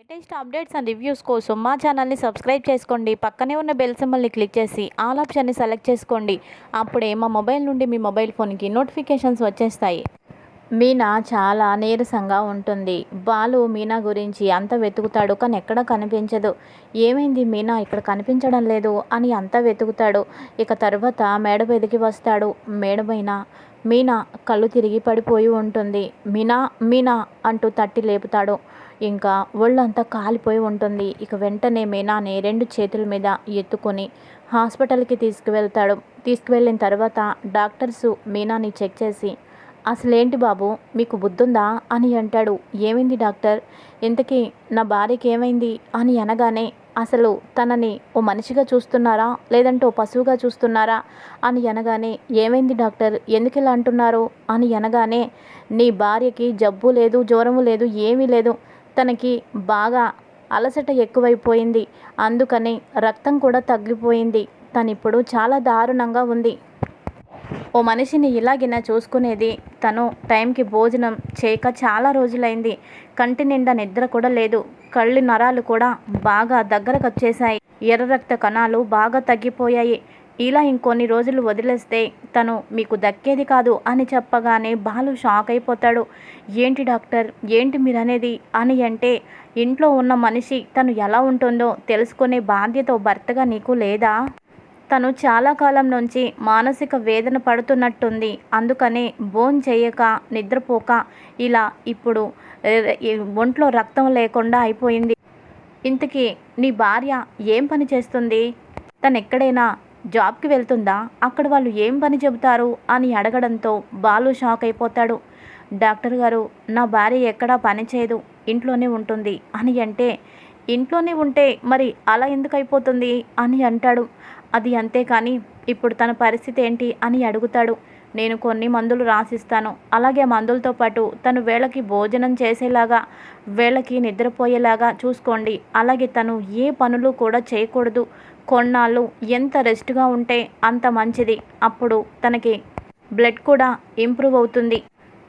Latest updates and reviews కోసం మా ఛానల్ని సబ్స్క్రైబ్ చేసుకోండి. పక్కనే ఉన్న బెల్ సింబల్ని క్లిక్ చేసి ఆల్ ఆప్షన్ని సెలెక్ట్ చేసుకోండి. అప్పుడే మా మొబైల్ నుండి మీ మొబైల్ ఫోన్కి నోటిఫికేషన్స్ వచ్చేస్తాయి. మీనా చాలా నీరసంగా ఉంటుంది. బాలు మీనా గురించి అంత వెతుకుతాడు, కానీ ఎక్కడ కనిపించదు. ఏమైంది మీనా ఇక్కడ కనిపించడం లేదు అని అంతా వెతుకుతాడు. ఇక తర్వాత మేడ మీదకి వస్తాడు. మేడపైన మీనా కళ్ళు తిరిగి పడిపోయి ఉంటుంది. మీనా మీనా అంటూ తట్టి లేపుతాడు. ఇంకా ఒళ్ళంతా కాలిపోయి ఉంటుంది. ఇక వెంటనే మీనాని 2 చేతుల మీద ఎత్తుకొని హాస్పిటల్కి తీసుకువెళ్ళిన తర్వాత డాక్టర్సు మీనాని చెక్ చేసి, అసలేంటి బాబు మీకు బుద్ధుందా అని అంటాడు. ఏమైంది డాక్టర్, ఇంతకీ నా భార్యకి ఏమైంది అని అనగానే, అసలు తనని ఓ మనిషిగా చూస్తున్నారా లేదంటే ఓ పశువుగా చూస్తున్నారా అని అనగానే, ఏమైంది డాక్టర్ ఎందుకు ఇలా అంటున్నారు అని అనగానే, నీ భార్యకి జబ్బు లేదు, జ్వరము లేదు, ఏమీ లేదు. తనకి బాగా అలసట ఎక్కువైపోయింది. అందుకని రక్తం కూడా తగ్గిపోయింది. తనిప్పుడు చాలా దారుణంగా ఉంది. ఓ మనిషిని ఇలాగినా చూసుకునేది. తను టైంకి భోజనం చేయక చాలా రోజులైంది. కంటి నిండా నిద్ర కూడా లేదు. కళ్ళు నరాలు కూడా బాగా దగ్గరకు వచ్చేసాయి. ఎర్ర రక్త కణాలు బాగా తగ్గిపోయాయి. ఇలా ఇంకొన్ని రోజులు వదిలేస్తే తను మీకు దక్కేది కాదు అని చెప్పగానే బాలు షాక్ అయిపోతాడు. ఏంటి డాక్టర్, ఏంటి మీరనేది అని అంటే, ఇంట్లో ఉన్న మనిషి తను ఎలా ఉంటుందో తెలుసుకునే బాధ్యత భర్తగా నీకు లేదా? తను చాలా కాలం నుంచి మానసిక వేదన పడుతున్నట్టుంది. అందుకనే భోంచేయక నిద్రపోక ఇలా ఇప్పుడు ఒంట్లో రక్తం లేకుండా అయిపోయింది. ఇంతకీ నీ భార్య ఏం పని చేస్తుంది? తను ఎక్కడైనా జాబ్కి వెళ్తుందా? అక్కడ వాళ్ళు ఏం పని చెబుతారు అని అడగడంతో బాలు షాక్ అయిపోతాడు. డాక్టర్ గారు, నా భార్య ఎక్కడా పని చేయదు, ఇంట్లోనే ఉంటుంది అని అంటే, ఇంట్లోనే ఉంటే మరి అలా ఎందుకు అయిపోతుంది అని అంటాడు. అది అంతే, కానీ ఇప్పుడు తన పరిస్థితి ఏంటి అని అడుగుతాడు. నేను కొన్ని మందులు రాసిస్తాను, అలాగే మందులతో పాటు తను వేళకి భోజనం చేసేలాగా, వేళకి నిద్రపోయేలాగా చూసుకోండి. అలాగే తను ఏ పనులు కూడా చేయకూడదు. కొన్నాళ్ళు ఎంత రెస్ట్గా ఉంటే అంత మంచిది. అప్పుడు తనకి బ్లడ్ కూడా ఇంప్రూవ్ అవుతుంది.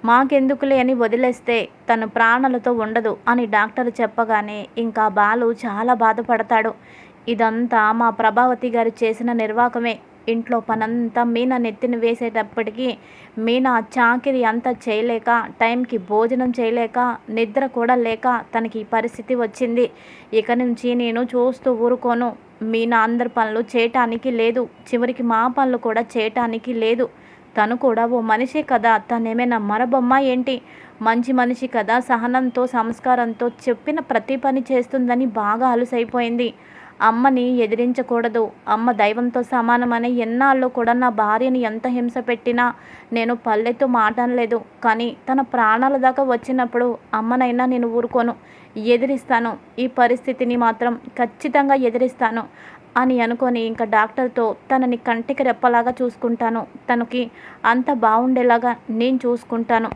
మాకెందుకులే అని వదిలేస్తే తను ప్రాణాలతో ఉండదు అని డాక్టర్ చెప్పగానే ఇంకా బాలు చాలా బాధపడతాడు. ఇదంతా మా ప్రభావతి గారు చేసిన నిర్వాకమే. ఇంట్లో పనంతా మీనా నెత్తిన వేసేటప్పటికీ మీనా చాకిరి అంతా చేయలేక, టైంకి భోజనం చేయలేక, నిద్ర కూడా లేక తనకి ఈ పరిస్థితి వచ్చింది. ఇక నుంచి నేను చూస్తూ ఊరుకోను. మీనా అందరి పనులు చేయటానికి లేదు, చివరికి మా పనులు కూడా చేయటానికి లేదు. తను కూడా ఓ మనిషే కదా, తనేమైనా మరబొమ్మ ఏంటి? మంచి మనిషి కదా, సహనంతో సంస్కారంతో చెప్పిన ప్రతి పని చేస్తుందని బాగా అలుసైపోయింది. అమ్మని ఎదిరించకూడదు, అమ్మ దైవంతో సమానమని ఎన్నాళ్ళు కూడా నా భార్యని ఎంత హింస పెట్టినా నేను పల్లెతో మాటనలేదు. కానీ తన ప్రాణాల దాకా వచ్చినప్పుడు అమ్మనైనా నేను ఊరుకోను, ఎదిరిస్తాను. ఈ పరిస్థితిని మాత్రం ఖచ్చితంగా ఎదిరిస్తాను అని అనుకొని ఇంకా డాక్టర్తో తనని కంటికి రెప్పలాగా చూసుకుంటాను, తనకి అంత బాగుండేలాగా నేను చూసుకుంటాను.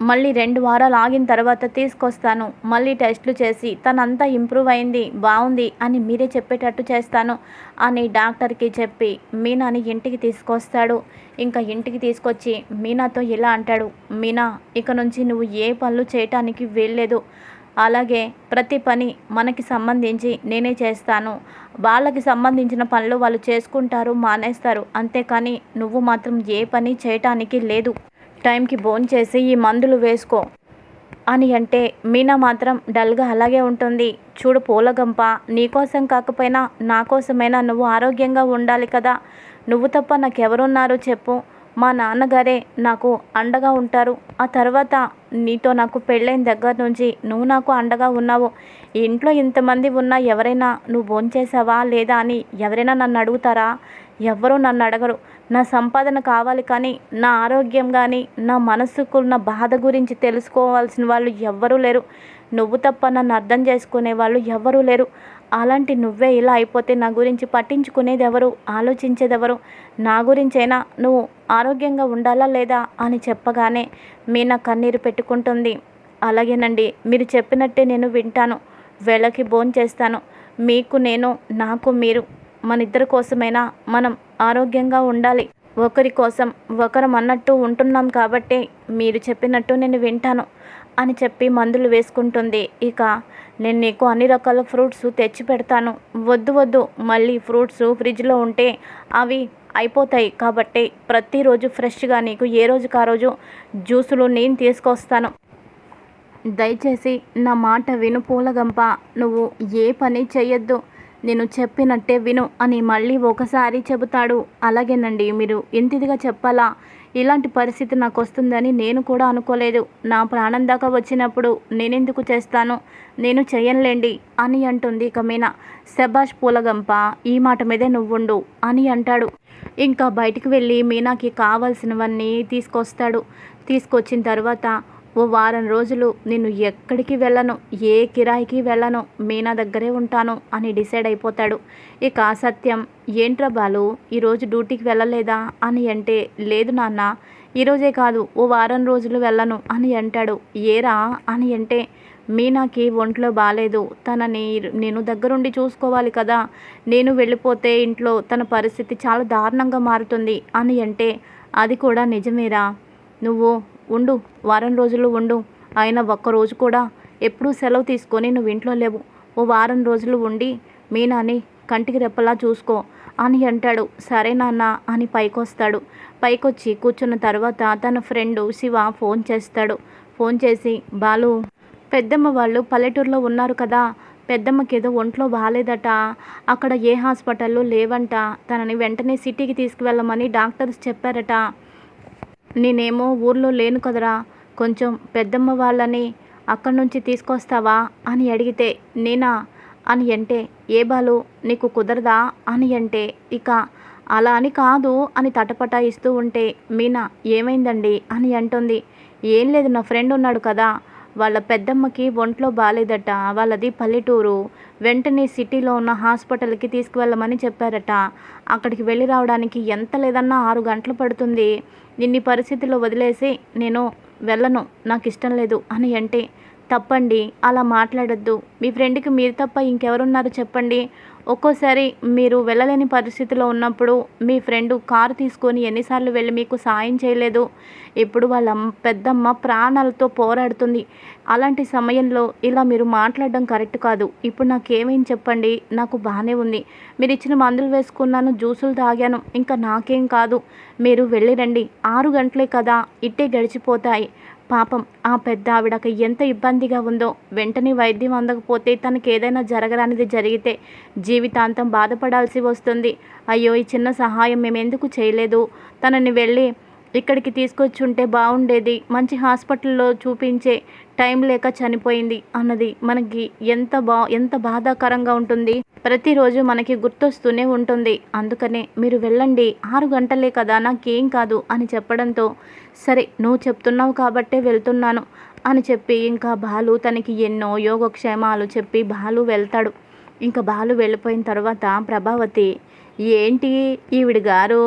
మళ్ళీ 2 వారాలు ఆగిన తర్వాత తీసుకొస్తాను. మళ్ళీ టెస్టులు చేసి తనంతా ఇంప్రూవ్ అయింది, బాగుంది అని మీరే చెప్పేటట్టు చేస్తాను అని డాక్టర్కి చెప్పి మీనాని ఇంటికి తీసుకొస్తాడు. ఇంకా ఇంటికి తీసుకొచ్చి మీనాతో ఇలా అంటాడు. మీనా, ఇక నుంచి నువ్వు ఏ పనులు చేయటానికి వీల్లేదు. అలాగే ప్రతి పని మనకి సంబంధించి నేనే చేస్తాను. వాళ్ళకి సంబంధించిన పనులు వాళ్ళు చేసుకుంటారు, మానేస్తారు. అంతేకాని నువ్వు మాత్రం ఏ పని చేయటానికి లేదు. టైంకి భోంచేసి ఈ మందులు వేసుకో అని అంటే మీనా మాత్రం డల్గా అలాగే ఉంటుంది. చూడు పూలగంప, నీకోసం కాకపోయినా నా కోసమైనా నువ్వు ఆరోగ్యంగా ఉండాలి కదా. నువ్వు తప్ప నాకెవరున్నారు చెప్పు? మా నాన్నగారే నాకు అండగా ఉంటారు. ఆ తర్వాత నీతో నాకు పెళ్ళైన దగ్గర నుంచి నువ్వు నాకు అండగా ఉన్నావు. ఇంట్లో ఇంతమంది ఉన్నా ఎవరైనా నువ్వు భోంచేసావా లేదా అని ఎవరైనా నన్ను అడుగుతారా? ఎవ్వరూ నన్ను అడగరు. నా సంపాదన కావాలి, కానీ నా ఆరోగ్యం కానీ నా మనసుకున్న బాధ గురించి తెలుసుకోవాల్సిన వాళ్ళు ఎవ్వరూ లేరు. నువ్వు తప్ప నన్ను అర్థం చేసుకునే వాళ్ళు ఎవ్వరూ లేరు. అలాంటి నువ్వే ఇలా అయిపోతే నా గురించి పట్టించుకునేది ఎవరు, ఆలోచించేది ఎవరు? నా గురించైనా నువ్వు ఆరోగ్యంగా ఉండాలా లేదా అని చెప్పగానే మీనా కన్నీరు పెట్టుకుంటుంది. అలాగేనండి, మీరు చెప్పినట్టే నేను వింటాను. వేళకి భోంచేస్తాను. మీకు నేను, నాకు మీరు, మన ఇద్దరి కోసమైనా మనం ఆరోగ్యంగా ఉండాలి. ఒకరి కోసం ఒకరం అన్నట్టు ఉంటున్నాం కాబట్టి మీరు చెప్పినట్టు నేను వింటాను అని చెప్పి మందులు వేసుకుంటుంది. ఇక నేను నీకు అన్ని రకాల ఫ్రూట్స్ తెచ్చి పెడతాను. వద్దు వద్దు, మళ్ళీ ఫ్రూట్స్ ఫ్రిడ్జ్లో ఉంటే అవి అయిపోతాయి కాబట్టి ప్రతిరోజు ఫ్రెష్గా నీకు ఏ రోజుకి ఆ రోజు జ్యూసులు నేను తీసుకొస్తాను. దయచేసి నా మాట విను పూలగంప, నువ్వు ఏ పని చెయ్యొద్దు, నేను చెప్పినట్టే విను అని మళ్ళీ ఒకసారి చెబుతాడు. అలాగేనండి, మీరు ఇంత ఇదిగా చెప్పాలా? ఇలాంటి పరిస్థితి నాకు వస్తుందని నేను కూడా అనుకోలేదు. నా ప్రాణం దాకా వచ్చినప్పుడు నేనెందుకు చేస్తాను, నేను చెయ్యనులేండి అని అంటుంది ఇక మీనా. శభాష్ పూలగంప, ఈ మాట మీదే నువ్వుండు అని అంటాడు. ఇంకా బయటికి వెళ్ళి మీనాకి కావాల్సినవన్నీ తీసుకొస్తాడు. తీసుకొచ్చిన తర్వాత ఓ వారం రోజులు నేను ఎక్కడికి వెళ్ళను, ఏ కిరాయికి వెళ్ళను, మీనా దగ్గరే ఉంటాను అని డిసైడ్ అయిపోతాడు. ఇక సత్యం, ఏంట్రా బాలు ఈరోజు డ్యూటీకి వెళ్ళలేదా అని అంటే, లేదు నాన్న, ఈరోజే కాదు ఓ వారం రోజులు వెళ్ళను అని అంటాడు. ఏరా అని అంటే, మీనాకి ఒంట్లో బాగాలేదు, తనని నేను దగ్గరుండి చూసుకోవాలి కదా, నేను వెళ్ళిపోతే ఇంట్లో తన పరిస్థితి చాలా దారుణంగా మారుతుంది అని అంటే, అది కూడా నిజమేరా, నువ్వు ఉండు, వారం రోజులు ఉండు, అయినా ఒక్కరోజు కూడా ఎప్పుడూ సెలవు తీసుకొని నువ్వు ఇంట్లో లేవు, ఓ వారం రోజులు ఉండి మీనాని కంటికి రెప్పలా చూసుకో అని అంటాడు. సరే నాన్న అని పైకొస్తాడు. పైకొచ్చి కూర్చున్న తర్వాత తన ఫ్రెండు శివ ఫోన్ చేస్తాడు. ఫోన్ చేసి, బాలు, పెద్దమ్మ వాళ్ళు పల్లెటూరులో ఉన్నారు కదా, పెద్దమ్మకి ఏదో ఒంట్లో బాగాలేదట, అక్కడ ఏ హాస్పిటల్లో లేవంట, తనని వెంటనే సిటీకి తీసుకువెళ్ళమని డాక్టర్స్ చెప్పారట, నేనేమో ఊర్లో లేను కదరా, కొంచెం పెద్దమ్మ వాళ్ళని అక్కడి నుంచి తీసుకొస్తావా అని అడిగితే, నేనా అని అంటే, ఏ బాలు నీకు కుదరదా అని అంటే, ఇక అలా అని కాదు అని తటపటాయిస్తూ ఉంటే, మీనా ఏమైందండి అని అంటుంది. ఏం లేదు, నా ఫ్రెండ్ ఉన్నాడు కదా, వాళ్ళ పెద్దమ్మకి ఒంట్లో బాగాలేదట, వాళ్ళది పల్లెటూరు, వెంటనే సిటీలో ఉన్న హాస్పిటల్కి తీసుకువెళ్ళమని చెప్పారట, అక్కడికి వెళ్ళి రావడానికి ఎంత లేదన్నా 6 గంటలు పడుతుంది, ఇన్ని పరిస్థితుల్లో వదిలేసి నేను వెళ్ళను, నాకు ఇష్టం లేదు అని అంటే, తప్పండి, అలా మాట్లాడొద్దు, మీ ఫ్రెండ్కి మీరు తప్ప ఇంకెవరున్నారు చెప్పండి, ఒక్కోసారి మీరు వెళ్ళలేని పరిస్థితిలో ఉన్నప్పుడు మీ ఫ్రెండు కారు తీసుకొని ఎన్నిసార్లు వెళ్ళి మీకు సాయం చేయలేదు, ఇప్పుడు వాళ్ళ పెద్దమ్మ ప్రాణాలతో పోరాడుతుంది, అలాంటి సమయంలో ఇలా మీరు మాట్లాడడం కరెక్ట్ కాదు, ఇప్పుడు నాకేమైంది చెప్పండి, నాకు బాగానే ఉంది, మీరు ఇచ్చిన మందులు వేసుకున్నాను, జ్యూసులు తాగాను, ఇంకా నాకేం కాదు, మీరు వెళ్ళి రండి, 6 గంటలే కదా ఇట్టే గడిచిపోతాయి, పాపం ఆ పెద్ద ఆవిడకి ఎంత ఇబ్బందిగా ఉందో, వెంటనే వైద్యం అందకపోతే తనకి ఏదైనా జరగరానిది జరిగితే జీవితాంతం బాధపడాల్సి వస్తుంది, అయ్యో ఈ చిన్న సహాయం మేము ఎందుకు చేయలేదు, తనని వెళ్ళి ఇక్కడికి తీసుకొచ్చుంటే బాగుండేది, మంచి హాస్పిటల్లో చూపించే టైం లేక చనిపోయింది అన్నది మనకి ఎంత బాధాకరంగా ఉంటుంది, ప్రతిరోజు మనకి గుర్తొస్తూనే ఉంటుంది, అందుకనే మీరు వెళ్ళండి, 6 గంటలే కదా నాకేం కాదు అని చెప్పడంతో, సరే నువ్వు చెప్తున్నావు కాబట్టే వెళ్తున్నాను అని చెప్పి ఇంకా బాలు తనకి ఎన్నో యోగక్షేమాలు చెప్పి బాలు వెళ్తాడు. ఇంకా బాలు వెళ్ళిపోయిన తర్వాత ప్రభావతి, ఏంటి ఈవిడ గారు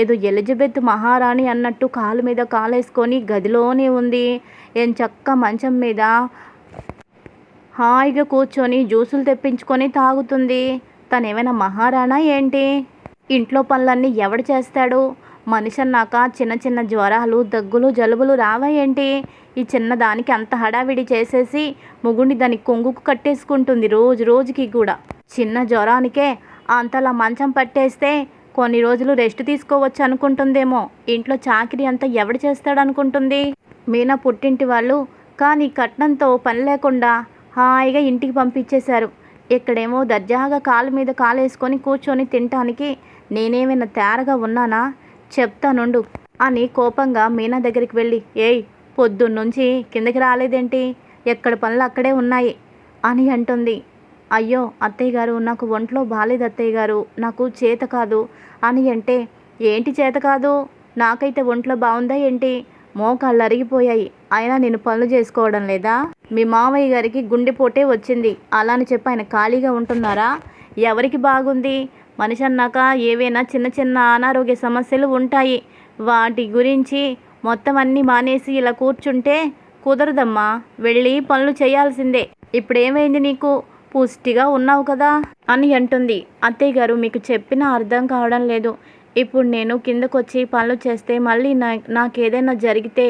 ఏదో ఎలిజబెత్ మహారాణి అన్నట్టు కాలు మీద కాలేసుకొని గదిలోనే ఉంది, ఏం చక్క మంచం మీద హాయిగా కూర్చొని జ్యూసులు తెప్పించుకొని తాగుతుంది, తనేమైనా మహారాణా ఏంటి, ఇంట్లో పనులన్నీ ఎవడు చేస్తాడు, మనిషి అన్నాక చిన్న చిన్న జ్వరాలు దగ్గులు జలుబులు రావా ఏంటి, ఈ చిన్నదానికి అంత హడావిడి చేసేసి ముగుండి దానికి కొంగుకు కట్టేసుకుంటుంది రోజు రోజుకి కూడా, చిన్న జ్వరానికే అంతలా మంచం పట్టేస్తే కొన్ని రోజులు రెస్ట్ తీసుకోవచ్చు అనుకుంటుందేమో, ఇంట్లో చాకిరీ అంతా ఎవడు చేస్తాడనుకుంటుంది, మీనా పుట్టింటి వాళ్ళు కానీ కట్నంతో పని లేకుండా హాయిగా ఇంటికి పంపించేశారు, ఇక్కడేమో దర్జాగా కాలు మీద కాలేసుకొని కూర్చొని తినటానికి నేనేమైనా తేరగా ఉన్నానా, చెప్తానుండు అని కోపంగా మీనా దగ్గరికి వెళ్ళి, ఏయ్ పొద్దున్నుంచి కిందకి రాలేదేంటి, ఎక్కడ పనులు అక్కడే ఉన్నాయి అని అంటుంది. అయ్యో అత్తయ్య గారు, నాకు ఒంట్లో బాలేదు అత్తయ్య గారు, నాకు చేత కాదు అని అంటే, ఏంటి చేత కాదు, నాకైతే ఒంట్లో బాగుందా ఏంటి, మోకాళ్ళు అరిగిపోయాయి, అయినా నేను పనులు చేసుకోవడం లేదా, మీ మామయ్య గారికి గుండెపోటే వచ్చింది అలా అని చెప్పి ఆయన ఖాళీగా ఉంటున్నారా, ఎవరికి బాగుంది, మనిషి అన్నాక ఏవైనా చిన్న చిన్న అనారోగ్య సమస్యలు ఉంటాయి, వాటి గురించి మొత్తం అన్నీ మానేసి ఇలా కూర్చుంటే కుదరదమ్మా, వెళ్ళి పనులు చేయాల్సిందే, ఇప్పుడేమైంది నీకు, పుష్టిగా ఉన్నావు కదా అని అంటుంది. అత్తయ్య గారు మీకు చెప్పినా అర్థం కావడం లేదు, ఇప్పుడు నేను కిందకొచ్చి పనులు చేస్తే మళ్ళీ నాకేదైనా జరిగితే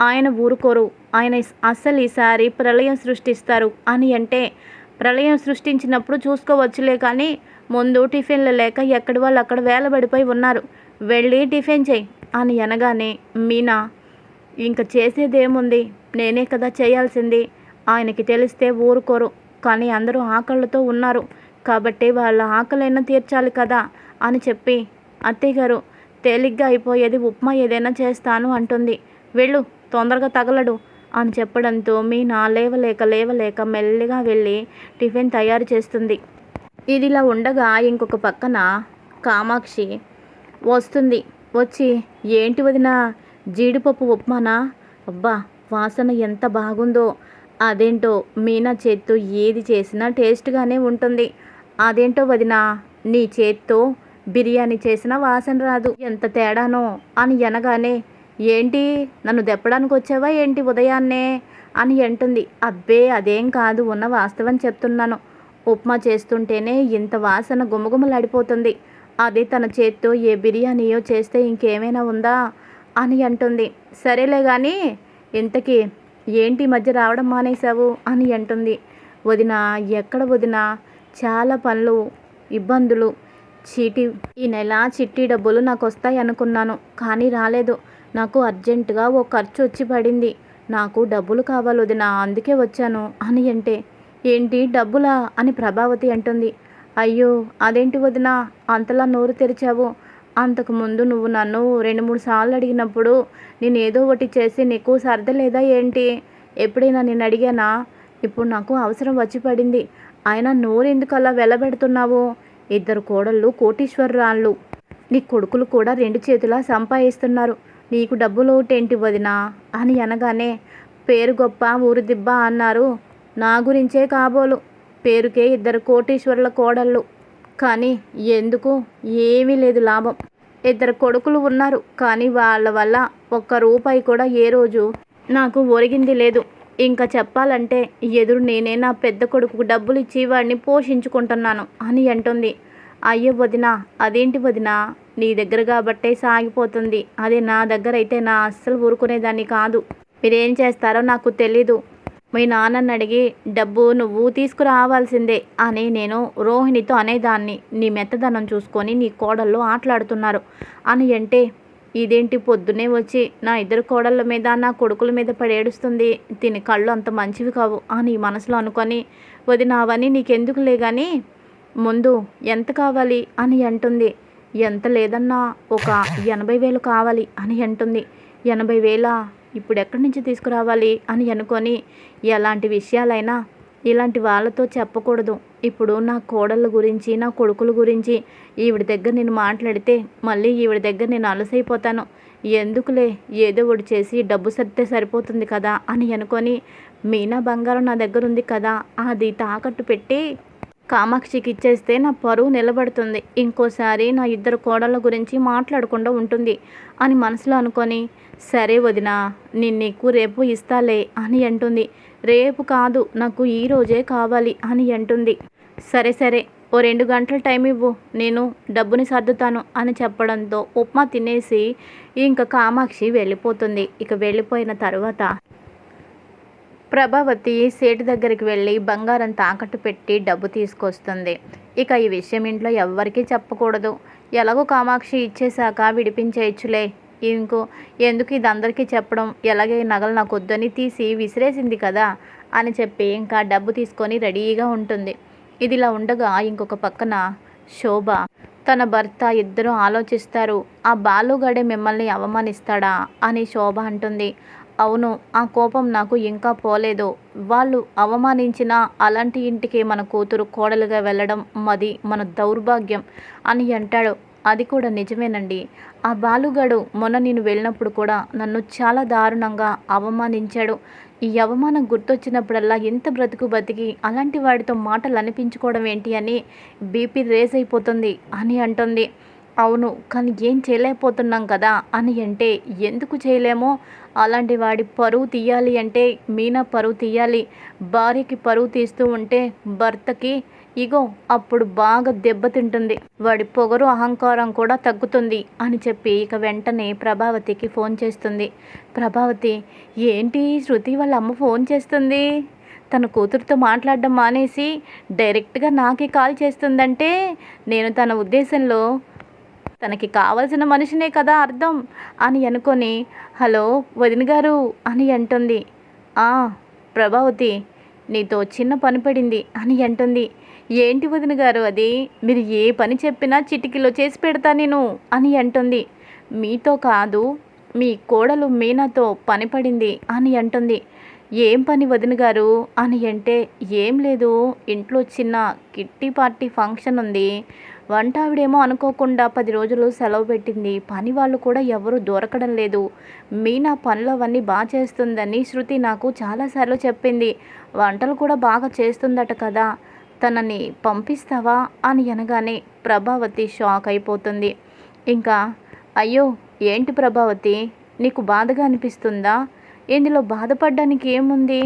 ఆయన ఊరుకోరు, ఆయన అస్సలు ఈసారి ప్రళయం సృష్టిస్తారు అని అంటే, ప్రళయం సృష్టించినప్పుడు చూసుకోవచ్చులే కానీ ముందు టిఫిన్లు లేక ఎక్కడి వాళ్ళు అక్కడ వేలబడిపోయి ఉన్నారు, వెళ్ళి టిఫిన్ చేయి అని అనగానే మీనా ఇంక చేసేదేముంది, నేనే కదా చేయాల్సింది, ఆయనకి తెలిస్తే ఊరుకోరు, కానీ అందరూ ఆకళ్ళతో ఉన్నారు కాబట్టి వాళ్ళ ఆకలైనా తీర్చాలి కదా అని చెప్పి, అత్తయ్య గారు తేలిగ్గా అయిపోయేది ఉప్మా ఏదైనా చేస్తాను అంటుంది, వెళ్ళు తొందరగా తగలడు అని చెప్పడంతో మీనా లేవలేక మెల్లిగా వెళ్ళి టిఫిన్ తయారు చేస్తుంది. ఇదిలా ఉండగా ఇంకొక పక్కన కామాక్షి వస్తుంది. వచ్చి, ఏంటి వదినా, జీడిపప్పు ఉప్మానా? అబ్బా వాసన ఎంత బాగుందో. అదేంటో మీనా చేత్తో ఏది చేసినా టేస్ట్గానే ఉంటుంది. అదేంటో వదినా, నీ చేత్తో బిర్యానీ చేసిన వాసన రాదు, ఎంత తేడానో అని అనగానే, ఏంటి నన్ను దెప్పడానికి వచ్చావా ఏంటి ఉదయాన్నే అని అంటుంది. అబ్బే అదేం కాదు, ఉన్న వాస్తవం చెప్తున్నాను. ఉప్మా చేస్తుంటేనే ఇంత వాసన గుమగుమలాడిపోతుంది. అది తన చేత్తో ఏ బిర్యానీయో చేస్తే ఇంకేమైనా ఉందా అని అంటుంది. సరేలే కానీ ఇంతకీ ఏంటి మధ్య రావడం మానేశావు అని అంటుంది. వదిన ఎక్కడ వదిన, చాలా పనులు, ఇబ్బందులు, ఈ నెల చిట్టి డబ్బులు నాకు వస్తాయి అనుకున్నాను కానీ రాలేదు. నాకు అర్జెంటుగా ఓ ఖర్చు వచ్చి పడింది, నాకు డబ్బులు కావాలి వదిన, అందుకే వచ్చాను అని అంటే, ఏంటి డబ్బులా అని ప్రభావతి అంటుంది. అయ్యో అదేంటి వదిన అంతలా నోరు తెరిచావు, అంతకుముందు నువ్వు నన్ను 2-3 సార్లు అడిగినప్పుడు నేను ఏదో ఒకటి చేసి నీకు సర్దలేదా ఏంటి, ఎప్పుడైనా నేను అడిగానా? ఇప్పుడు నాకు అవసరం వచ్చి పడింది, అయినా నోరు ఎందుకు అలా వెళ్ళబెడుతున్నావు? 2 కోడళ్ళు కోటీశ్వరరాళ్ళు, నీ కొడుకులు కూడా 2 చేతులా సంపాదిస్తున్నారు, నీకు డబ్బులు ఏంటి వదినా అని అనగానే, పేరు గొప్ప ఊరు దిబ్బ అన్నారు, నా గురించే కాబోలు, పేరుకే 2 కోటీశ్వరుల కోడళ్ళు, కానీ ఎందుకు ఏమీ లేదు లాభం. 2 కొడుకులు ఉన్నారు కానీ వాళ్ళ వల్ల ఒక్క రూపాయి కూడా ఏ రోజు నాకు ఒరిగింది లేదు. ఇంకా చెప్పాలంటే ఎదురు నేనే నా పెద్ద కొడుకు డబ్బులు ఇచ్చి వాడిని పోషించుకుంటున్నాను అని అంటుంది. అయ్యో వదినా, అదేంటి వదినా, నీ దగ్గర కాబట్టే సాగిపోతుంది, అదే నా దగ్గర అయితే నా అస్సలు ఊరుకునేదాన్ని కాదు. మీరేం చేస్తారో నాకు తెలీదు, మీ నాన్నని అడిగి డబ్బు నువ్వు తీసుకురావాల్సిందే అని నేను రోహిణితో అనేదాన్ని, నీ మెత్తదనం చూసుకొని నీ కోడళ్ళు ఆటలాడుతున్నారు అని అంటే, ఇదేంటి పొద్దునే వచ్చి నా 2 కోడళ్ళ మీద నా కొడుకుల మీద పడేడుస్తుంది, దీని కళ్ళు అంత మంచివి కావు అని మనసులో అనుకొని, వదిన అవన్నీ నీకెందుకులే కానీ ముందు ఎంత కావాలి అని అంటుంది. ఎంత లేదన్నా ఒక 80,000 కావాలి అని అంటుంది. 80,000 ఇప్పుడు ఎక్కడి నుంచి తీసుకురావాలి అని అనుకొని, ఎలాంటి విషయాలైనా ఇలాంటి వాళ్ళతో చెప్పకూడదు, ఇప్పుడు నా కోడళ్ళ గురించి నా కొడుకుల గురించి ఈవిడ దగ్గర నేను మాట్లాడితే మళ్ళీ ఈవిడ దగ్గర నేను అలసైపోతాను, ఎందుకులే ఏదో ఒకటి చేసి డబ్బు సర్దితే సరిపోతుంది కదా అని అనుకొని, మీనా బంగారం నా దగ్గర ఉంది కదా అది తాకట్టు పెట్టి కామాక్షికి ఇచ్చేస్తే నా పరువు నిలబడుతుంది, ఇంకోసారి నా 2 కోడళ్ళ గురించి మాట్లాడకుండా ఉంటుంది అని మనసులో అనుకొని, సరే వదినా నీకు రేపు ఇస్తాలే అని అంటుంది. రేపు కాదు నాకు ఈరోజే కావాలి అని అంటుంది. సరే ఓ 2 గంటల టైం ఇవ్వు, నేను డబ్బుని సర్దుతాను అని చెప్పడంతో ఉప్మా తినేసి ఇంకా కామాక్షి వెళ్ళిపోతుంది. ఇక వెళ్ళిపోయిన తర్వాత ప్రభావతి సేటు దగ్గరికి వెళ్ళి బంగారం తాకట్టు పెట్టి డబ్బు తీసుకొస్తుంది. ఇక ఈ విషయం ఇంట్లో ఎవ్వరికీ చెప్పకూడదు, ఎలాగో కామాక్షి ఇచ్చేశాక విడిపించేయచ్చులే, ఎందుకు ఇది అందరికీ చెప్పడం, ఎలాగే నగలు నాకు వద్దని తీసి విసిరేసింది కదా అని చెప్పి ఇంకా డబ్బు తీసుకొని రెడీగా ఉంటుంది. ఇదిలా ఉండగా ఇంకొక పక్కన శోభ తన భర్త ఇద్దరు ఆలోచిస్తారు. ఆ బాలుగాడే మిమ్మల్ని అవమానిస్తాడా అని శోభ అంటుంది. అవును, ఆ కోపం నాకు ఇంకా పోలేదు, వాళ్ళు అవమానించిన అలాంటి ఇంటికి మన కూతురు కోడలుగా వెళ్ళడం మది మన దౌర్భాగ్యం అని అంటాడు. అది కూడా నిజమేనండి, ఆ బాలుగాడు మొన్న నేను వెళ్ళినప్పుడు కూడా నన్ను చాలా దారుణంగా అవమానించాడు. ఈ అవమానం గుర్తొచ్చినప్పుడల్లా ఎంత బ్రతుకు బతికి అలాంటి వాడితో మాటలు అనిపించుకోవడం ఏంటి అని బీపీ రేజ్ అయిపోతుంది అని అంటుంది. అవును, కానీ ఏం చేయలేకపోతున్నాం కదా అని అంటే, ఎందుకు చేయలేమో, అలాంటి వాడి పరువు తీయాలి అంటే మీనా పరువు తీయాలి, భార్యకి పరువు తీస్తూ ఉంటే భర్తకి ఇగో అప్పుడు బాగా దెబ్బతింటుంది, వాడి పొగరు అహంకారం కూడా తగ్గుతుంది అని చెప్పి ఇక వెంటనే ప్రభావతికి ఫోన్ చేస్తుంది. ప్రభావతి, ఏంటి శృతి వాళ్ళ అమ్మ ఫోన్ చేస్తుంది, తన కూతురుతో మాట్లాడడం మానేసి డైరెక్ట్గా నాకే కాల్ చేస్తుందంటే నేను తన ఉద్దేశంలో తనకి కావలసిన మనిషినే కదా అర్థం అని అనుకొని, హలో వదిన గారు అని అంటుంది. ఆ ప్రభావతి, నీతో చిన్న పని పడింది అని అంటుంది. ఏంటి వదిన గారు అది, మీరు ఏ పని చెప్పినా చిటికీలో చేసి పెడతా నేను అని అంటుంది. మీతో కాదు, మీ కోడలు మీనాతో పని పడింది అని అంటుంది. ఏం పని వదిన గారు అని అంటే, ఏం లేదు, ఇంట్లో చిన్న కిట్టి పార్టీ ఫంక్షన్ ఉంది, వంట ఆవిడేమో అనుకోకుండా 10 రోజులు సెలవు పెట్టింది, పని వాళ్ళు కూడా ఎవరూ దొరకడం లేదు, మీనా పనులు అవన్నీ బాగా చేస్తుందని శృతి నాకు చాలాసార్లు చెప్పింది, వంటలు కూడా బాగా చేస్తుందట కదా, తనని పంపిస్తావా అని అనగానే ప్రభావతి షాక్ అయిపోతుంది. ఇంకా అయ్యో ఏంటి ప్రభావతి, నీకు బాధగా అనిపిస్తుందా, ఇందులో బాధపడడానికి ఏముంది,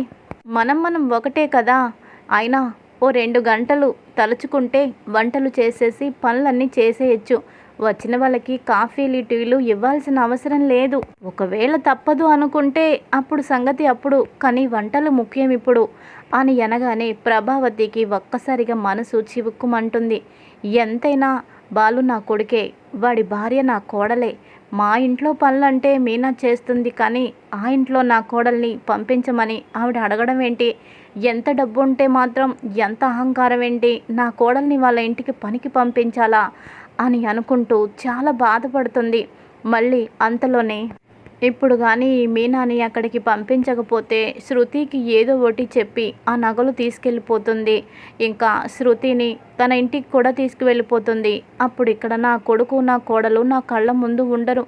మనం ఒకటే కదా, అయినా ఓ 2 గంటలు తలుచుకుంటే వంటలు చేసేసి పనులన్నీ చేసేయచ్చు, వచ్చిన వాళ్ళకి కాఫీలు టీలు ఇవ్వాల్సిన అవసరం లేదు, ఒకవేళ తప్పదు అనుకుంటే అప్పుడు సంగతి అప్పుడు, కానీ వంటలు ముఖ్యం ఇప్పుడు అని అనగానే ప్రభావతికి ఒక్కసారిగా మనసు చివుక్కుమంటుంది. ఎంతైనా బాలు నా కొడుకే, వాడి భార్య నా కోడలే, మా ఇంట్లో పనులంటే మీనా చేస్తుంది, కానీ ఆ ఇంట్లో నా కోడల్ని పంపించమని ఆవిడ అడగడం ఏంటి, ఎంత డబ్బు ఉంటే మాత్రం ఎంత అహంకారం ఏంటి, నా కోడల్ని వాళ్ళ ఇంటికి పనికి పంపించాలా అని అనుకుంటూ చాలా బాధపడుతుంది. మళ్ళీ అంతలోనే ఇప్పుడు కానీ మీనాని అక్కడికి పంపించకపోతే శృతికి ఏదో ఒకటి చెప్పి ఆ నగలు తీసుకెళ్ళిపోతుంది, ఇంకా శృతిని తన ఇంటికి కూడా తీసుకువెళ్ళిపోతుంది. అప్పుడు ఇక్కడ నా కొడుకు నా కోడలు నా కళ్ళ ముందు ఉండరు,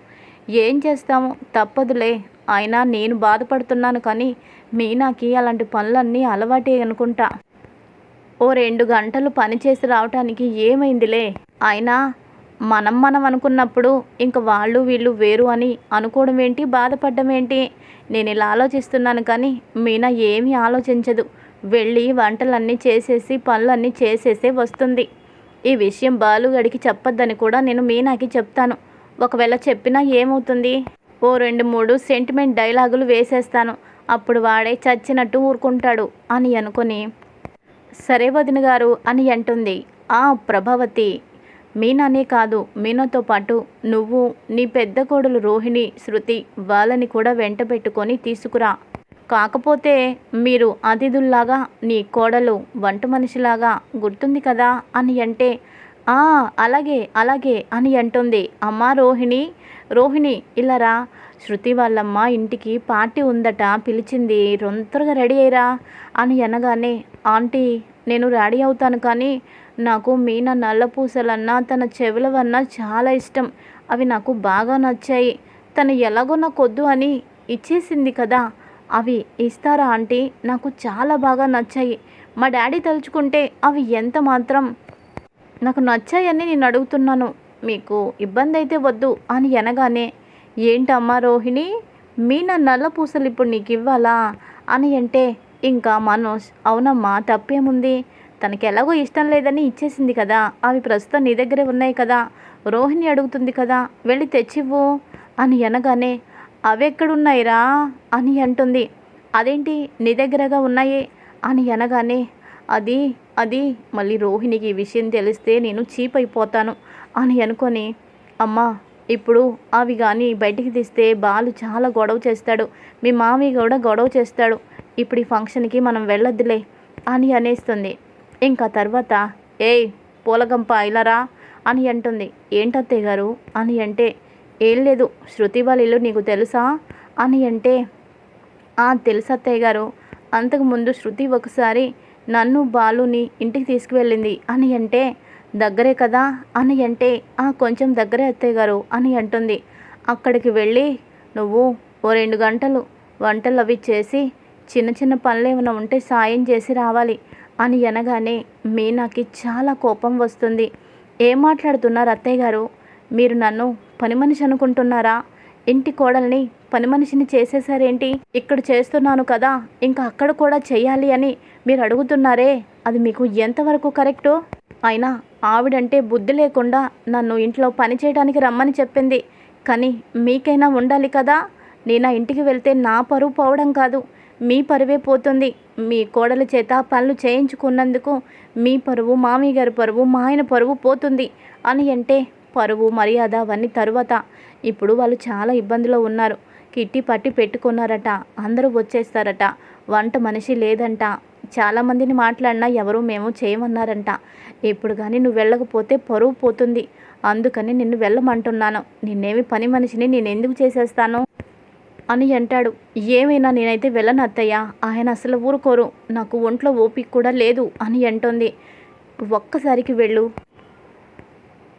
ఏం చేస్తాము తప్పదులే, అయినా నేను బాధపడుతున్నాను కానీ మీనాకి అలాంటి పనులన్నీ అలవాటే అనుకుంటా, ఓ 2 గంటలు పని చేసి రావటానికి ఏమైందిలే, అయినా మనం అనుకున్నప్పుడు ఇంక వాళ్ళు వీళ్ళు వేరు అని అనుకోవడం ఏంటి, బాధపడడం ఏంటి, నేను ఇలా ఆలోచిస్తున్నాను కానీ మీనా ఏమీ ఆలోచించదు, వెళ్ళి వంటలన్నీ చేసేసి పనులన్నీ చేసేసే వస్తుంది, ఈ విషయం బాలుగడికి చెప్పొద్దని కూడా నేను మీనాకి చెప్తాను, ఒకవేళ చెప్పినా ఏమవుతుంది, ఓ 2-3 సెంటిమెంట్ డైలాగులు వేసేస్తాను, అప్పుడు వాడే చచ్చినట్టు ఊరుకుంటాడు అని అనుకుని, సరే వదిన గారు అని అంటుంది. ఆ ప్రభావతి, మీనానే కాదు, మీనాతో పాటు నువ్వు నీ పెద్ద కోడలు రోహిణి శృతి వాళ్ళని కూడా వెంట పెట్టుకొని తీసుకురా, కాకపోతే మీరు అతిథుల్లాగా నీ కోడలు వంట మనిషిలాగా గుర్తుంది కదా అని అంటే, అలాగే అలాగే అని అంటుంది. అమ్మా రోహిణి ఇలా రా, శృతి వాళ్ళమ్మ ఇంటికి పార్టీ ఉందట పిలిచింది, తొందరగా రెడీ అయ్యిరా అని అనగానే, ఆంటీ నేను రెడీ అవుతాను కానీ నాకు మీనా నల్లపూసలన్నా తన చెవులవన్నా చాలా ఇష్టం, అవి నాకు బాగా నచ్చాయి, తను ఎలాగో నాకు వద్దు అని ఇచ్చేసింది కదా, అవి ఇస్తారా ఆంటీ, నాకు చాలా బాగా నచ్చాయి, మా డాడీ తలుచుకుంటే అవి ఎంత మాత్రం నాకు నచ్చాయని నేను అడుగుతున్నాను, మీకు ఇబ్బంది అయితే వద్దు అని అనగానే, ఏంటమ్మా రోహిణి, మీనా నల్ల పూసలు ఇప్పుడు నీకు ఇవ్వాలా అని అంటే, ఇంకా మనోజ్, అవునమ్మా తప్పేముంది, తనకి ఎలాగో ఇష్టం లేదని ఇచ్చేసింది కదా, అవి ప్రస్తుతం నీ దగ్గరే ఉన్నాయి కదా, రోహిణి అడుగుతుంది కదా, వెళ్ళి తెచ్చివ్వు అని అనగానే, అవి ఎక్కడున్నాయిరా అని అంటుంది. అదేంటి నీ దగ్గరగా ఉన్నాయి అని అనగానే, అది మళ్ళీ రోహిణికి ఈ విషయం తెలిస్తే నేను చీప్ అయిపోతాను అని అనుకొని, అమ్మా ఇప్పుడు అవి కానీ బయటికి తీస్తే బాలు చాలా గొడవ చేస్తాడు, మీ మామయ్య కూడా గొడవ చేస్తాడు, ఇప్పుడు ఈ ఫంక్షన్కి మనం వెళ్ళొద్దులే అని అనేస్తుంది. ఇంకా తర్వాత, ఏయ్ పూలగంప ఇలారా అని అంటుంది. ఏంటత్తయ్య గారు అని అంటే, ఏం లేదు, శృతి వాళ్ళ ఇల్లు నీకు తెలుసా అని అంటే, తెలుసు అత్తయ్య గారు, అంతకుముందు శృతి ఒకసారి నన్ను బాలుని ఇంటికి తీసుకువెళ్ళింది అని అంటే, దగ్గరే కదా అని అంటే, కొంచెం దగ్గరే అత్తయ్య గారు అని అంటుంది. అక్కడికి వెళ్ళి నువ్వు ఓ 2 గంటలు వంటలు అవి చేసి చిన్న చిన్న పనులు ఏమైనా ఉంటే సాయం చేసి రావాలి అని అనగానే మీనాకి చాలా కోపం వస్తుంది. ఏం మాట్లాడుతున్నారు అత్తయ్య గారు, మీరు నన్ను పని మనిషి అనుకుంటున్నారా, ఇంటి కోడల్ని పని మనిషిని చేసేసారేంటి? ఇక్కడ చేస్తున్నాను కదా, ఇంకా అక్కడ కూడా చెయ్యాలి అని మీరు అడుగుతున్నారే, అది మీకు ఎంతవరకు కరెక్టు? అయినా ఆవిడంటే బుద్ధి లేకుండా నన్ను ఇంట్లో పని చేయడానికి రమ్మని చెప్పింది. కానీ మీకైనా ఉండాలి కదా. నేను ఆ ఇంటికి వెళ్తే నా పరువు పోవడం కాదు, మీ పరువే పోతుంది. మీ కోడల చేత పనులు చేయించుకున్నందుకు మీ పరువు, మామయ్య గారి పరువు, మా ఆయన పరువు పోతుంది అని అంటే పరువు, మర్యాద అవన్నీ తరువాత. ఇప్పుడు వాళ్ళు చాలా ఇబ్బందిలో ఉన్నారు. కిట్టి పట్టి పెట్టుకున్నారట, అందరూ వచ్చేస్తారట, వంట మనిషి లేదంట, చాలామందిని మాట్లాడినా ఎవరు మేము చేయమన్నారంట. ఇప్పుడు కానీ నువ్వు వెళ్ళకపోతే పరువు పోతుంది, అందుకని నిన్ను వెళ్ళమంటున్నాను. నిన్నేమి పని మనిషిని నేను ఎందుకు చేసేస్తాను అని అంటాడు. ఏమైనా నేనైతే వెళ్ళను అత్తయ్య, ఆయన అసలు ఊరుకోరు, నాకు ఒంట్లో ఓపిక కూడా లేదు అని అంటుంది. ఒక్కసారికి వెళ్ళు,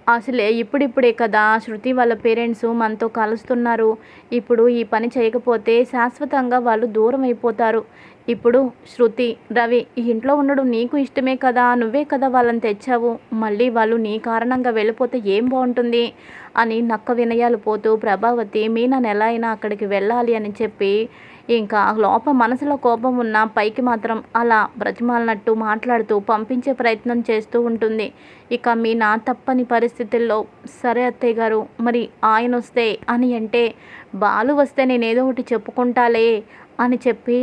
అసలే ఇప్పుడిప్పుడే కదా శృతి వాళ్ళ పేరెంట్స్ మనతో కలుస్తున్నారు. ఇప్పుడు ఈ పని చేయకపోతే శాశ్వతంగా వాళ్ళు దూరం అయిపోతారు. ఇప్పుడు శృతి, రవి ఈ ఇంట్లో ఉండడం నీకు ఇష్టమే కదా, నువ్వే కదా వాళ్ళని తెచ్చావు, మళ్ళీ వాళ్ళు నీ కారణంగా వెళ్ళిపోతే ఏం బాగుంటుంది అని నక్క వినయాలు పోతూ ప్రభావతి మీనాను ఎలా అయినా అక్కడికి వెళ్ళాలి అని చెప్పి ఇంకా లోపల మనసులో కోపం ఉన్న పైకి మాత్రం అలా బ్రతిమాలినట్టు మాట్లాడుతూ పంపించే ప్రయత్నం చేస్తూ ఉంటుంది. ఇక మీనా తప్పని పరిస్థితుల్లో సరే అత్తయ్య గారు, మరి ఆయన వస్తే అని అంటే బాలు వస్తే నేనేదో ఒకటి చెప్పుకుంటాలే అని చెప్పి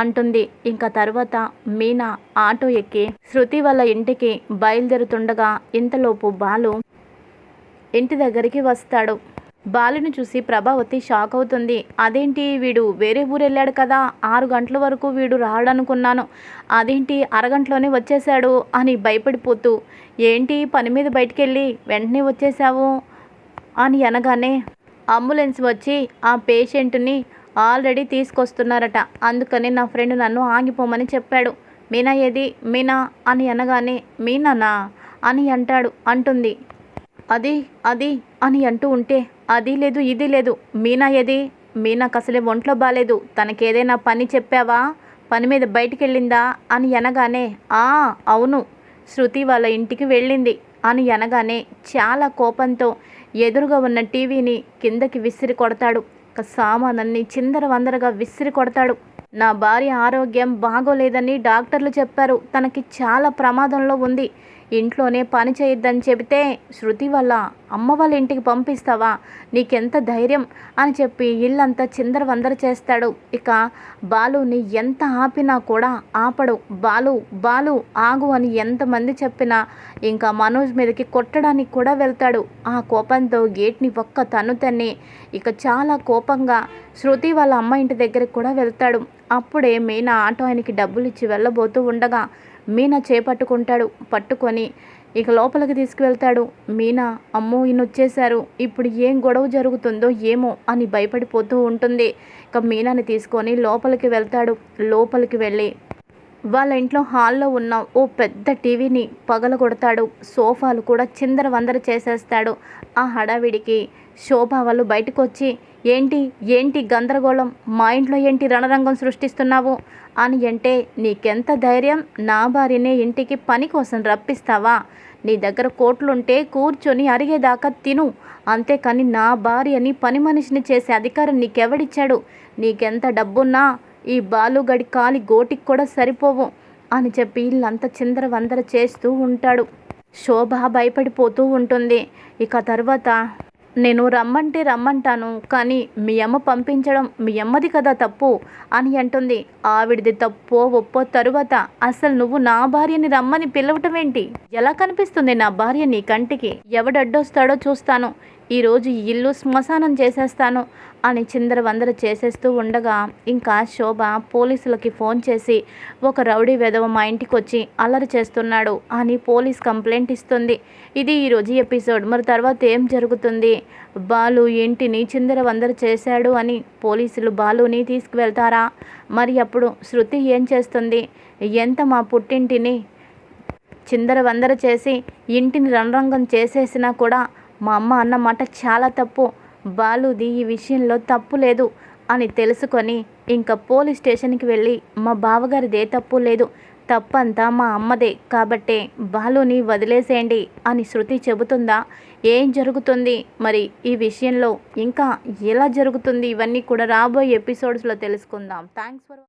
అంటుంది. ఇంకా తర్వాత మీనా ఆటో ఎక్కి శృతి వాళ్ళ ఇంటికి బయలుదేరుతుండగా ఇంతలోపు బాలు ఇంటి దగ్గరికి వస్తాడు. బాలుని చూసి ప్రభావతి షాక్ అవుతుంది. అదేంటి, వీడు వేరే ఊరు వెళ్ళాడు కదా, 6 గంటల వరకు వీడు రాడనుకున్నాను, అదేంటి అరగంటలోనే వచ్చేసాడు అని భయపడిపోతూ, ఏంటి పని మీద బయటికి వెళ్ళి వెంటనే వచ్చేసావు అని అనగానే అంబులెన్స్ వచ్చి ఆ పేషెంట్ని ఆల్రెడీ తీసుకొస్తున్నారట, అందుకని నా ఫ్రెండ్ నన్ను ఆగిపోమని చెప్పాడు. మీనా ఏది, మీనా అని అనగానే మీనానా అని అంటుంది. అది అని అంటూ ఉంటే అది లేదు ఇది లేదు, మీనా ఏది, మీనాకు అసలే ఒంట్లో బాలేదు, తనకేదైనా పని చెప్పావా, పని మీద బయటికి వెళ్ళిందా అని అనగానే అవును శృతి వాళ్ళ ఇంటికి వెళ్ళింది అని అనగానే చాలా కోపంతో ఎదురుగా ఉన్న టీవీని కిందకి విసిరి కొడతాడు. సామానన్ని చిందరవందరగా విసిరి కొడతాడు. నా భార్య ఆరోగ్యం బాగోలేదని డాక్టర్లు చెప్పారు, తనకి చాలా ప్రమాదంలో ఉంది, ఇంట్లోనే పని చేయొద్దని చెబితే శృతి వాళ్ళ అమ్మ వాళ్ళ ఇంటికి పంపిస్తావా, నీకెంత ధైర్యం అని చెప్పి ఇల్లంతా చిందరవందర చేస్తాడు. ఇక బాలుని ఎంత ఆపినా కూడా ఆపడు. బాలు ఆగు అని ఎంతమంది చెప్పినా ఇంకా మనోజ్ మీదకి కొట్టడానికి కూడా వెళ్తాడు. ఆ కోపంతో గేట్ని ఒక్క తన్ని ఇక చాలా కోపంగా శృతి వాళ్ళ అమ్మ ఇంటి దగ్గరికి కూడా వెళ్తాడు. అప్పుడే మీనా ఆటో ఆయనకి డబ్బులు ఇచ్చి వెళ్ళబోతూ ఉండగా మీనా పట్టుకొని ఇక లోపలికి తీసుకువెళ్తాడు. మీనా అమ్మో ఈయన వచ్చేశారు, ఇప్పుడు ఏం గొడవ జరుగుతుందో ఏమో అని భయపడిపోతూ ఉంటుంది. ఇక మీనాని తీసుకొని లోపలికి వెళ్తాడు. లోపలికి వెళ్ళి వాళ్ళ ఇంట్లో హాల్లో ఉన్న ఓ పెద్ద టీవీని పగలగొడతాడు. సోఫాలు కూడా చిందరవందర చేసేస్తాడు. ఆ హడావిడికి శోభ వాళ్ళు బయటకు వచ్చి ఏంటి గందరగోళం, మా ఇంట్లో ఏంటి రణరంగం సృష్టిస్తున్నావు అని అంటే, నీకెంత ధైర్యం, నా భార్యనే ఇంటికి పని కోసం రప్పిస్తావా, నీ దగ్గర కోట్లుంటే కూర్చొని అరిగేదాకా తిను, అంతేకాని నా భార్యని పని మనిషిని చేసే అధికారం నీకెవడిచ్చాడు, నీకెంత డబ్బున్నా ఈ బాలుగడి కాలి గోటికి కూడా సరిపోవు అని చెప్పి ఇల్లంతా చిందరవందర చేస్తూ ఉంటాడు. శోభ భయపడిపోతూ ఉంటుంది. ఇక తర్వాత నేను రమ్మంటాను, కానీ మీ అమ్మ పంపించడం మీ అమ్మది కదా తప్పు అని అంటుంది. ఆవిడిది తప్పో ఒప్పో తరువాత అసలు నువ్వు నా భార్యని రమ్మని పిలవటం ఏంటి, ఎలా కనిపిస్తుంది నా భార్య నీ కంటికి, ఎవడడ్డొస్తాడో చూస్తాను, ఈరోజు ఇల్లు శ్మశానం చేసేస్తాను అని చిందరవందర చేసేస్తూ ఉండగా ఇంకా శోభ పోలీసులకి ఫోన్ చేసి ఒక రౌడీ వెధవ మా ఇంటికి వచ్చి అల్లరి చేస్తున్నాడు అని పోలీస్ కంప్లైంట్ ఇస్తుంది. ఇది ఈరోజు ఎపిసోడ్. మరి తర్వాత ఏం జరుగుతుంది, బాలు ఇంటిని చిందరవందర చేశాడు అని పోలీసులు బాలుని తీసుకువెళ్తారా, మరి అప్పుడు శృతి ఏం చేస్తుంది, ఎంత మా పుట్టింటిని చిందరవందర చేసి ఇంటిని రణరంగం చేసేసినా కూడా మా అమ్మ అన్న మాట చాలా తప్పు, బాలుది ఈ విషయంలో తప్పు లేదు అని తెలుసుకొని ఇంకా పోలీస్ స్టేషన్కి వెళ్ళి మా బావగారిదే తప్పు లేదు, తప్పంతా మా అమ్మదే కాబట్టే బాలుని వదిలేసేయండి అని శృతి చెబుతుందా? ఏం జరుగుతుంది మరి ఈ విషయంలో? ఇంకా ఎలా జరుగుతుంది? ఇవన్నీ కూడా రాబోయే ఎపిసోడ్స్లో తెలుసుకుందాం. Thanks for